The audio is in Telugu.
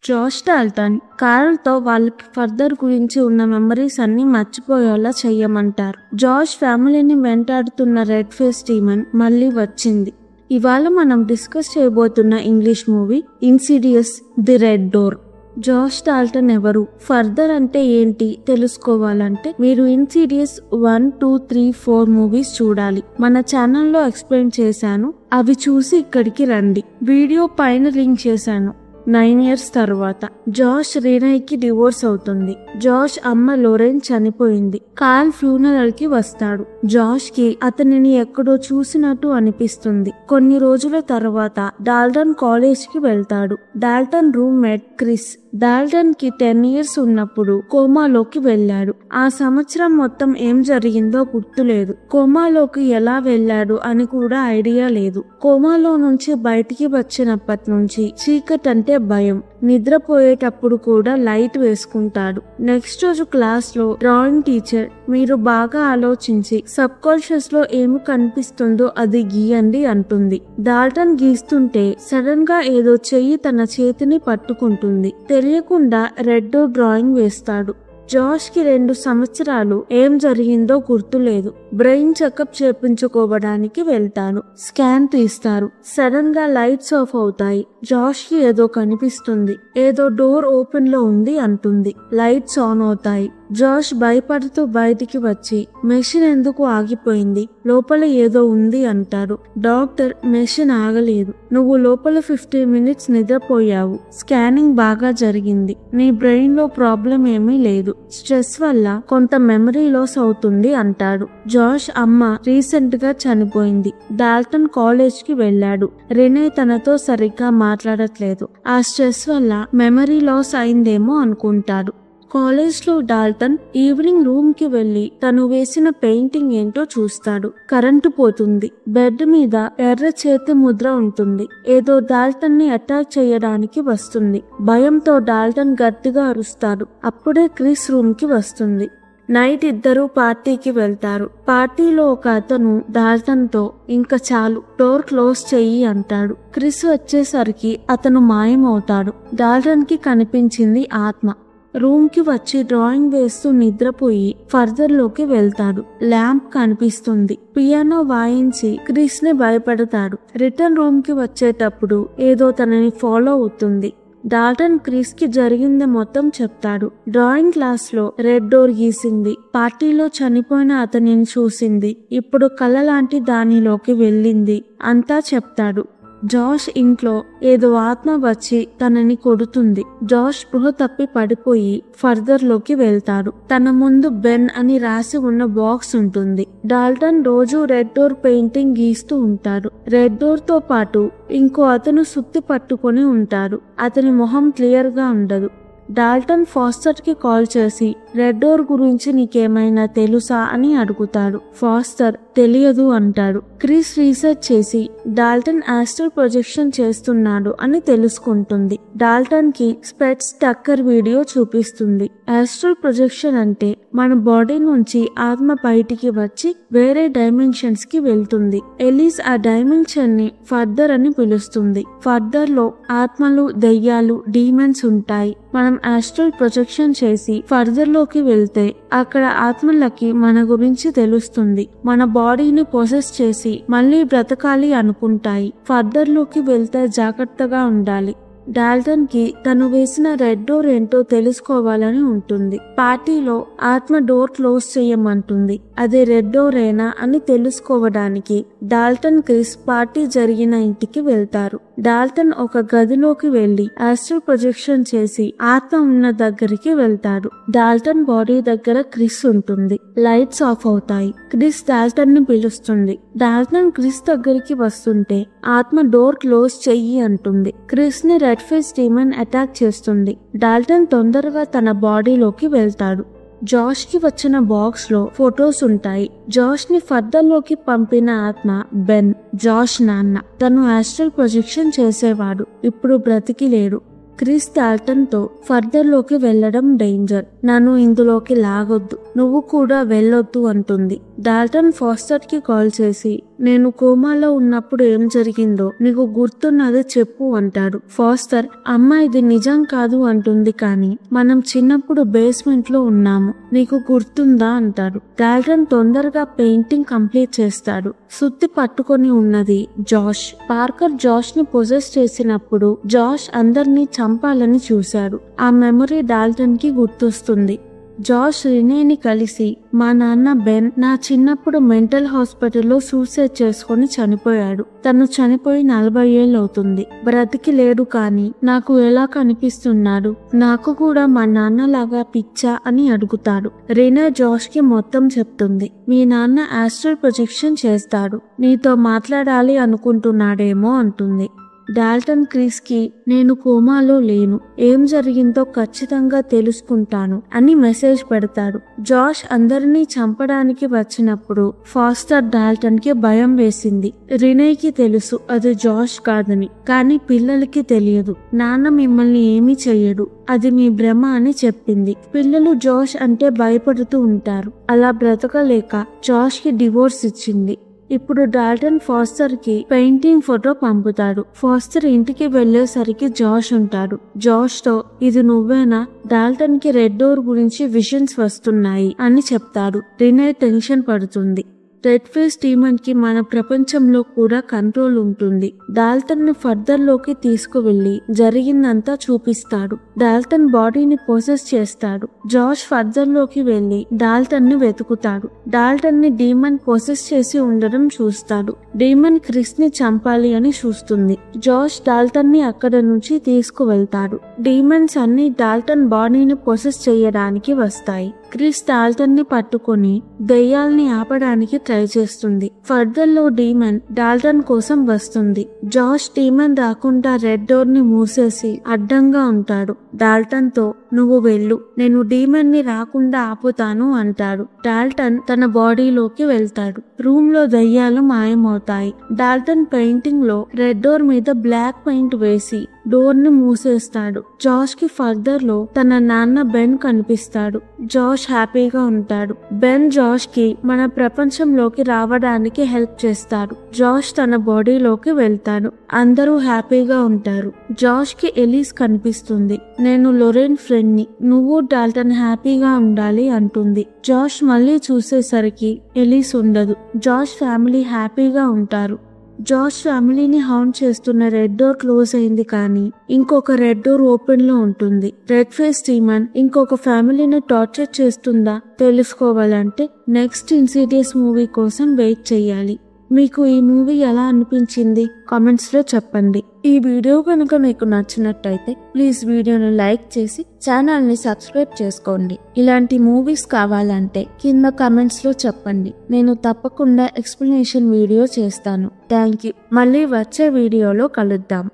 జాష్ డాల్టన్ కార్ల్తో వాళ్ళకి ఫర్దర్ గురించి ఉన్న మెమరీస్ అన్ని మర్చిపోయేలా చెయ్యమంటారు. జాష్ ఫ్యామిలీని వెంటాడుతున్న రెడ్ ఫేస్ డీమన్ మళ్ళీ వచ్చింది. ఇవాళ మనం డిస్కస్ చేయబోతున్న English movie Insidious the red door. Josh Dalton ఎవరు, ఫర్దర్ అంటే ఏంటి తెలుసుకోవాలంటే మీరు ఇన్సిడియస్ 1, 2, 3, 4 మూవీస్ చూడాలి. మన ఛానల్లో ఎక్స్ప్లెయిన్ చేశాను, అవి చూసి ఇక్కడికి రండి. వీడియో పైన లింక్ చేశాను. 9 years తర్వాత జాష్ రీనాకి డివోర్స్ అవుతుంది. జాష్ అమ్మ లోరెన్ చనిపోయింది. కార్ల్ ఫ్యూనరల్ కి వస్తాడు. జాష్ కి అతనిని ఎక్కడో చూసినట్టు అనిపిస్తుంది. కొన్ని రోజుల తర్వాత డాల్టన్ కాలేజ్ కి వెళ్తాడు. డాల్టన్ రూమ్మేట్ క్రిస్ డాల్టన్ కి 10 years ఉన్నప్పుడు కోమాలోకి వెళ్ళాడు. ఆ సంవత్సరం మొత్తం ఏం జరిగిందో గుర్తులేదు. కోమాలోకి ఎలా వెళ్ళాడు అని కూడా ఐడియా లేదు. కోమాలో నుంచి బయటికి వచ్చినప్పటి నుంచి చీకటి అంటే భయం. నిద్రపోయేటప్పుడు కూడా లైట్ వేసుకుంటాడు. నెక్స్ట్ రోజు క్లాస్ లో డ్రాయింగ్ టీచర్ మీరు బాగా ఆలోచించి సబ్ కాన్షియస్ లో ఏమి కనిపిస్తుందో అది గీయండి అంటుంది. డాల్టన్ గీస్తుంటే సడన్ గా ఏదో చెయ్యి తన చేతిని పట్టుకుంటుంది. తెలియకుండా రెడ్ డ్రాయింగ్ వేస్తాడు. జాష్ కి 2 సంవత్సరాలు ఏం జరిగిందో గుర్తులేదు. బ్రెయిన్ చెకప్ చేపించుకోవడానికి వెళ్తాడు. స్కాన్ తీస్తారు. సడన్ గా లైట్స్ ఆఫ్ అవుతాయి. జాష్ కి ఏదో కనిపిస్తుంది. ఏదో డోర్ ఓపెన్ లో ఉంది అంటుంది. లైట్స్ ఆన్ అవుతాయి. జాష్ భయపడుతూ బయటికి వచ్చి మెషిన్ ఎందుకు ఆగిపోయింది, లోపల ఏదో ఉంది అంటాడు. డాక్టర్ మెషిన్ ఆగలేదు, నువ్వు లోపల 15 minutes నిద్రపోయావు. స్కానింగ్ బాగా జరిగింది. నీ బ్రెయిన్ లో ప్రాబ్లం ఏమీ లేదు. స్ట్రెస్ వల్ల కొంత మెమరీ లాస్ అవుతుంది అంటాడు. జాష్ అమ్మ రీసెంట్ గా చనిపోయింది. డాల్టన్ కాలేజ్ కి వెళ్ళాడు. రెనే తనతో సరిగ్గా మాట్లాడట్లేదు. ఆ స్ట్రెస్ వల్ల మెమరీ లాస్ అయిందేమో అనుకుంటాడు. కాలేజ్ లో డాల్టన్ ఈవినింగ్ రూమ్ కి వెళ్లి తను వేసిన పెయింటింగ్ ఏంటో చూస్తాడు. కరెంటు పోతుంది. బెడ్ మీద ఎర్ర చేతి ముద్ర ఉంటుంది. ఏదో డాల్టన్ ని అటాక్ చేయడానికి వస్తుంది. భయంతో డాల్టన్ గట్టిగా అరుస్తాడు. అప్పుడే క్రిస్ రూమ్ కి వస్తుంది. నైట్ ఇద్దరు పార్టీకి వెళ్తారు. పార్టీలో ఒక అతను డాల్టన్ తో ఇంకా చాలు, డోర్ క్లోజ్ చెయ్యి అంటాడు. క్రిస్ వచ్చేసరికి అతను మాయమవుతాడు. డాల్టన్ కి కనిపించింది ఆత్మ. రూమ్ కి వచ్చి డ్రాయింగ్ వేస్తూ నిద్రపోయి ఫర్దర్ లోకి వెళ్తాడు. ల్యాంప్ కనిపిస్తుంది. పియానో వాయించి క్రిస్ ని భయపెడతాడు. రిటర్న్ రూమ్ కి వచ్చేటప్పుడు ఏదో తనని ఫాలో అవుతుంది. డాల్టన్ క్రిస్ కి జరిగింది మొత్తం చెప్తాడు. డ్రాయింగ్ క్లాస్ లో రెడ్ డోర్ గీసింది. పార్టీలో చనిపోయిన అతనిని చూసింది. ఇప్పుడు కళ్ళ లాంటి దానిలోకి వెళ్ళింది అంతా చెప్తాడు. జాష్ ఇంట్లో ఏదో ఆత్మ వచ్చి తనని కొడుతుంది. జాష్ స్పృహ తప్పి పడిపోయి ఫర్దర్ లోకి వెళ్తాడు. తన ముందు బెన్ అని రాసి ఉన్న బాక్స్ ఉంటుంది. డాల్టన్ రోజు రెడ్ డోర్ పెయింటింగ్ గీస్తూ ఉంటాడు. రెడ్ డోర్ తో పాటు ఇంకో అతను సుత్తి పట్టుకొని ఉంటాడు. అతని మొహం క్లియర్ గా ఉండదు. డాల్టన్ ఫాస్టర్ కి కాల్ చేసి రెడ్ డోర్ గురించి నీకేమైనా తెలుసా అని అడుగుతాడు. ఫాస్టర్ తెలియదు అంటాడు. క్రిస్ రీసెర్చ్ చేసి డాల్టన్ ఆస్ట్రల్ ప్రొజెక్షన్ చేస్తున్నాడు అని తెలుసుకుంటుంది. డాల్టన్ కి స్పెట్స్ టక్కర్ వీడియో చూపిస్తుంది. ఆస్ట్రల్ ప్రొజెక్షన్ అంటే మన బాడీ నుంచి ఆత్మ బయటికి వచ్చి వేరే డైమెన్షన్స్ కి వెళ్తుంది. ఎలిస్ ఆ డైమెన్షన్ ని ఫర్దర్ అని పిలుస్తుంది. ఫర్దర్ లో ఆత్మలు, దెయ్యాలు, డీమన్స్ ఉంటాయి. మనం ఆస్ట్రల్ ప్రొజెక్షన్ చేసి ఫర్దర్ లోకి వెళ్తే అక్కడ ఆత్మలకి మన గురించి తెలుస్తుంది. మన బాడీని పొసెస్ చేసి మళ్ళీ బ్రతకాలి అనుకుంటాయి. ఫర్దర్ లోకి వెళ్తే జాగ్రత్తగా ఉండాలి. డాల్టన్ కి తను వేసిన రెడ్ డోర్ ఏంటో తెలుసుకోవాలని ఉంటుంది. పార్టీలో ఆత్మ డోర్ క్లోజ్ చేయమంటుంది. అదే రెడ్ డోరేనా అని తెలుసుకోవడానికి డాల్టన్ క్రిస్ పార్టీ జరిగిన ఇంటికి వెళ్తారు. డాల్టన్ ఒక గదిలోకి వెళ్లి ఆస్ట్రల్ ప్రొజెక్షన్ చేసి ఆత్మ ఉన్న దగ్గరికి వెళ్తాడు. డాల్టన్ బాడీ దగ్గర క్రిస్ ఉంటుంది. లైట్స్ ఆఫ్ అవుతాయి. క్రిస్ డాల్టన్ ని పిలుస్తుంది. డాల్టన్ క్రిస్ దగ్గరికి వస్తుంటే ఆత్మ డోర్ క్లోజ్ చెయ్యి అంటుంది. క్రిస్ ని రెడ్ ఫేస్ డీమన్ అటాక్ చేస్తుంది. డాల్టన్ తొందరగా తన బాడీలోకి వెళ్తాడు. జాష్ కి వచ్చిన బాక్స్ లో ఫొటోస్ ఉంటాయి. జాష్ ని ఫర్దర్ లోకి పంపిన ఆత్మ బెన్, జాష్ నాన్న. తను ఆస్ట్రల్ ప్రొజెక్షన్ చేసేవాడు. ఇప్పుడు బ్రతికి లేడు. క్రిస్ డాల్టన్ తో ఫర్దర్ లోకి వెళ్లడం డేంజర్, నన్ను ఇందులోకి లాగొద్దు, నువ్వు కూడా వెళ్ళొద్దు అంటుంది. డాల్టన్ ఫాస్టర్ కి కాల్ చేసి నేను కోమాలో ఉన్నప్పుడు ఏం జరిగిందో నీకు గుర్తున్నది చెప్పు అంటాడు. ఫాస్టర్ అమ్మ ఇది నిజం కాదు అంటుంది, కానీ మనం చిన్నప్పుడు బేస్మెంట్ లో ఉన్నాము, నీకు గుర్తుందా అంటాడు. డాల్టన్ తొందరగా పెయింటింగ్ కంప్లీట్ చేస్తాడు. సుత్తి పట్టుకొని ఉన్నది జాష్. పార్కర్ జాష్ ని పొజెస్ చేసినప్పుడు జాష్ అందరినీ చంపాలని చూశాడు. ఆ మెమరీ డాల్టన్ కి గుర్తొస్తుంది. జాష్ రినేని కలిసి మా నాన్న బెన్ నా చిన్నప్పుడు మెంటల్ హాస్పిటల్లో సూసైడ్ చేసుకుని చనిపోయాడు. తను చనిపోయి 40 ఏళ్ళు అవుతుంది. బ్రతికి లేడు, కానీ నాకు ఎలా కనిపిస్తున్నాడు, నాకు కూడా మా నాన్నలాగా పిచ్చా అని అడుగుతాడు. రినే జాష్ కి మొత్తం చెప్తుంది. మీ నాన్న ఆస్ట్రల్ ప్రొజెక్షన్ చేస్తాడు, నీతో మాట్లాడాలి అనుకుంటున్నాడేమో అంటుంది. డాల్టన్ క్రిస్ కి నేను కోమాలో లేను, ఏం జరిగిందో ఖచ్చితంగా తెలుసుకుంటాను అని మెసేజ్ పెడతాడు. జాష్ అందరినీ చంపడానికి వచ్చినప్పుడు ఫాస్టర్ డాల్టన్ కి భయం వేసింది. రినేకి తెలుసు అది జాష్ కాదని, కానీ పిల్లలకి తెలియదు. నాన్న మిమ్మల్ని ఏమీ చెయ్యడు, అది మీ భ్రమ అని చెప్పింది. పిల్లలు జాష్ అంటే భయపడుతూ ఉంటారు. అలా బ్రతకలేక జాష్ కి డివోర్స్ ఇచ్చింది. ఇప్పుడు డాల్టన్ ఫాస్టర్ కి పెయింటింగ్ ఫోటో పంపుతాడు. ఫాస్టర్ ఇంటికి వెళ్లేసరికి జాష్ ఉంటాడు. జాష్ తో ఇది నువ్వేనా? డాల్టన్ కి రెడ్ డోర్ గురించి విజన్స్ వస్తున్నాయి అని చెప్తాడు. రినే టెన్షన్ పడుతుంది. రెడ్ ఫేస్ డీమన్ కి మన ప్రపంచంలో కూడా కంట్రోల్ ఉంటుంది. డాల్టన్ ని ఫర్దర్ లోకి తీసుకువెళ్లి జరిగిందంతా చూపిస్తాడు. డాల్టన్ బాడీని పొసెస్ చేస్తాడు. జాష్ ఫర్దర్ లోకి వెళ్లి డాల్టన్ ని వెతుకుతాడు. డాల్టన్ ని డీమన్ పొసెస్ చేసి ఉండడం చూస్తాడు. డీమన్ క్రిస్ ని చంపాలి అని చూస్తుంది. జాష్ డాల్టన్ ని అక్కడ నుంచి తీసుకువెళ్తాడు. డీమన్స్ అన్ని డాల్టన్ బాడీని పొసెస్ చేయడానికి వస్తాయి. క్రిస్ డాల్టన్ ని పట్టుకొని దెయ్యాల్ని ఆపడానికి ట్రై చేస్తుంది. ఫర్దర్ లో డీమన్ డాల్టన్ కోసం వస్తుంది. జాష్ డీమన్ రాకుండా రెడ్ డోర్ ని మూసేసి అడ్డంగా ఉంటాడు. డాల్టన్ తో నువ్వు వెళ్ళు, నేను డీమన్ ని రాకుండా ఆపుతాను అంటాడు. డాల్టన్ తన బాడీలోకి వెళ్తాడు. రూమ్ లో దయ్యాలు మాయమవుతాయి. డాల్టన్ పెయింటింగ్ లో రెడ్ డోర్ మీద బ్లాక్ పెయింట్ వేసి డోర్ ని మూసేస్తాడు. జాష్ కి ఫర్దర్ లో తన నాన్న బెన్ కనిపిస్తాడు. జాష్ హ్యాపీగా ఉంటాడు. బెన్ జాష్ కి మన ప్రపంచంలోకి రావడానికి హెల్ప్ చేస్తాడు. జాష్ తన బాడీలోకి వెళ్తాడు. అందరూ హ్యాపీగా ఉంటారు. జాష్ కి ఎలీస్ కనిపిస్తుంది. నేను లొరెన్ ఫ్రెండ్ ని, నువ్వు డాల్టన్ హ్యాపీగా ఉండాలి అంటుంది. జాష్ మళ్ళీ చూసేసరికి ఎలీస్ ఉండదు. జాష్ ఫ్యామిలీ హ్యాపీగా ఉంటారు. జాష్ ఫ్యామిలీని హౌంట్ చేస్తున్న రెడ్ డోర్ క్లోజ్ అయింది, కానీ ఇంకొక రెడ్ డోర్ ఓపెన్ లో ఉంటుంది. రెడ్ ఫేస్ డీమన్ ఇంకొక ఫ్యామిలీని టార్చర్ చేస్తుందా తెలుసుకోవాలంటే నెక్స్ట్ ఇన్సిడియస్ మూవీ కోసం వెయిట్ చేయాలి. మీకు ఈ మూవీ ఎలా అనిపించింది కామెంట్స్ లో చెప్పండి. ఈ వీడియో కనుక మీకు నచ్చినట్టయితే ప్లీజ్ వీడియోని లైక్ చేసి ఛానల్ ని సబ్స్క్రైబ్ చేసుకోండి. ఇలాంటి మూవీస్ కావాలంటే కింద కామెంట్స్ లో చెప్పండి, నేను తప్పకుండా ఎక్స్ప్లెనేషన్ వీడియో చేస్తాను. Thank you. మళ్ళీ వచ్చే వీడియోలో కలుద్దాం.